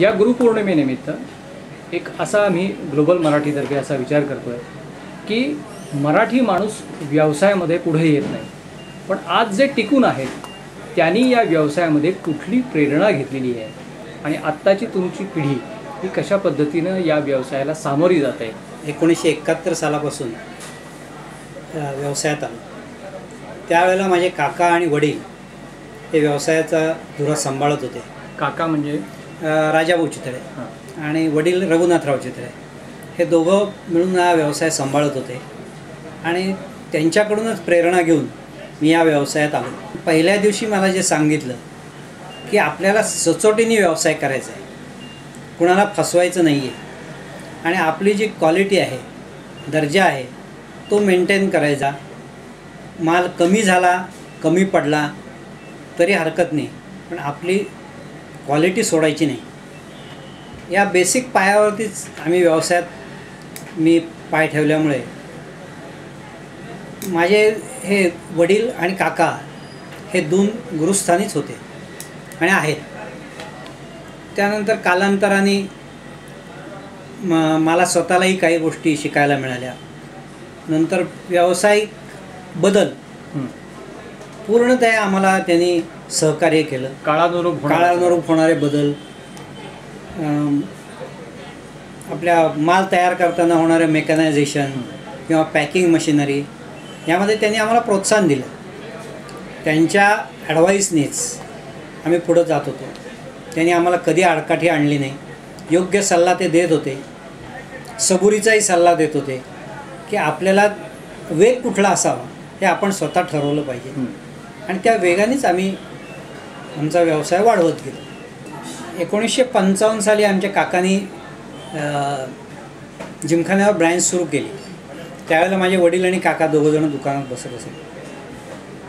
या गुरुपौर्णिमेनिमित्त एक असा आम्ही ग्लोबल मराठीतर्फे असा विचार करतो आहे की मराठी माणूस व्यवसायामध्ये पुढे येत नाही, पण आज जे टिकून आहेत त्यांनी या व्यवसायामध्ये कुठली प्रेरणा घेतलेली आहे आणि आत्ताची तुमची पिढी ही कशा पद्धतीनं या व्यवसायाला सामोरी जात आहे. 1971 सालापासून व्यवसायात आलो. त्यावेळेला माझे काका आणि वडील हे व्यवसायाचा धुरा सांभाळत होते. काका म्हणजे राजाभाऊ चितळे आणि वडील रघुनाथराव चितळे हे दोघं मिळून हा व्यवसाय सांभाळत होते आणि त्यांच्याकडूनच प्रेरणा घेऊन मी या व्यवसायात आलो. पहिल्या दिवशी मला जे सांगितलं की आपल्याला सचोटीने व्यवसाय करायचा आहे, कुणाला फसवायचं नाही आहे आणि आपली जी क्वालिटी आहे, दर्जा आहे तो मेंटेन करायचा. माल कमी झाला, कमी पडला तरी हरकत नाही, पण आपली क्वालिटी सोडायची नाही. या बेसिक पायावरतीच आम्ही व्यवसायात मी पाय ठेवल्यामुळे माझे हे वडील आणि काका हे दोन गुरुस्थानीच होते आणि आहेत. त्यानंतर कालांतराने मला स्वतःलाही काही गोष्टी शिकायला मिळाल्या. नंतर व्यावसायिक बदल पूर्णतः आम्हाला त्यांनी सहकार्य केलं. काळानुरूप होणारे बदल, आपल्या माल तयार करताना होणारे मेकॅनायझेशन किंवा पॅकिंग मशिनरी यामध्ये त्यांनी आम्हाला प्रोत्साहन दिलं. त्यांच्या ॲडवाईसनेच आम्ही पुढं जात होतो. त्यांनी आम्हाला कधी आडकाठी आणली नाही. योग्य सल्ला ते देत होते, सबुरीचाही सल्ला देत होते की आपल्याला वेग कुठला असावा हे आपण स्वतः ठरवलं पाहिजे आणि त्या वेगानेच आम्ही आमचा व्यवसाय वाढवत गेलो. 1955 साली आमच्या काकांनी जिमखान्यावर ब्रँच सुरू केली. त्यावेळेला माझे वडील आणि काका दोघंजणं दुकानात बसत असे.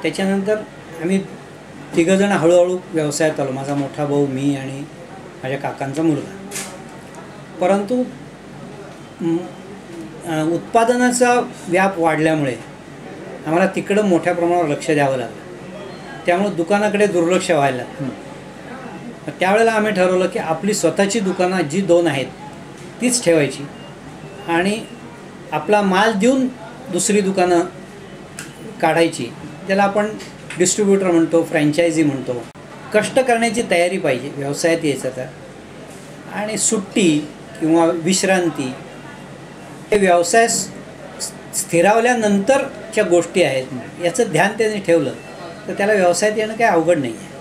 त्याच्यानंतर आम्ही तिघंजण हळूहळू व्यवसायात आलो. माझा मोठा भाऊ, मी आणि माझ्या काकांचा मुलगा. परंतु उत्पादनाचा व्याप वाढल्यामुळे आम्हाला तिकडं मोठ्या प्रमाणावर लक्ष द्यावं लागलं. त्यामुळे दुकानाकडे दुर्लक्ष व्हायला लागलं. त्यावेळेला आम्ही ठरवलं की आपली स्वतःची दुकानं जी 2 आहेत तीच ठेवायची आणि आपला माल देऊन दुसरी दुकानं काढायची. त्याला आपण डिस्ट्रीब्युटर म्हणतो, फ्रँचायझी म्हणतो. कष्ट करण्याची तयारी पाहिजे व्यवसायात यायचं तर. आणि सुट्टी किंवा विश्रांती हे व्यवसाय स्थिरावल्यानंतरच्या गोष्टी आहेत, याचं ध्यान त्याने ठेवलं तर त्याला व्यवसायात येणं काही अवघड नाही आहे.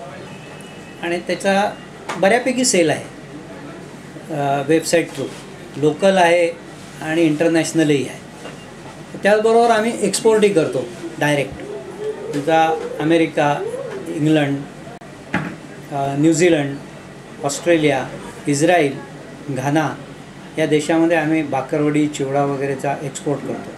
आणि त्याचा बऱ्यापैकी सेल आहे वेबसाईट थ्रू. लोकल आहे आणि इंटरनॅशनलही आहे. त्याचबरोबर आम्ही एक्सपोर्टही करतो डायरेक्ट. तुझा America, England, New Zealand, Australia, Israel, Ghana या देशामध्ये आम्ही बाकरवडी, चिवडा वगैरेचा एक्सपोर्ट करतो.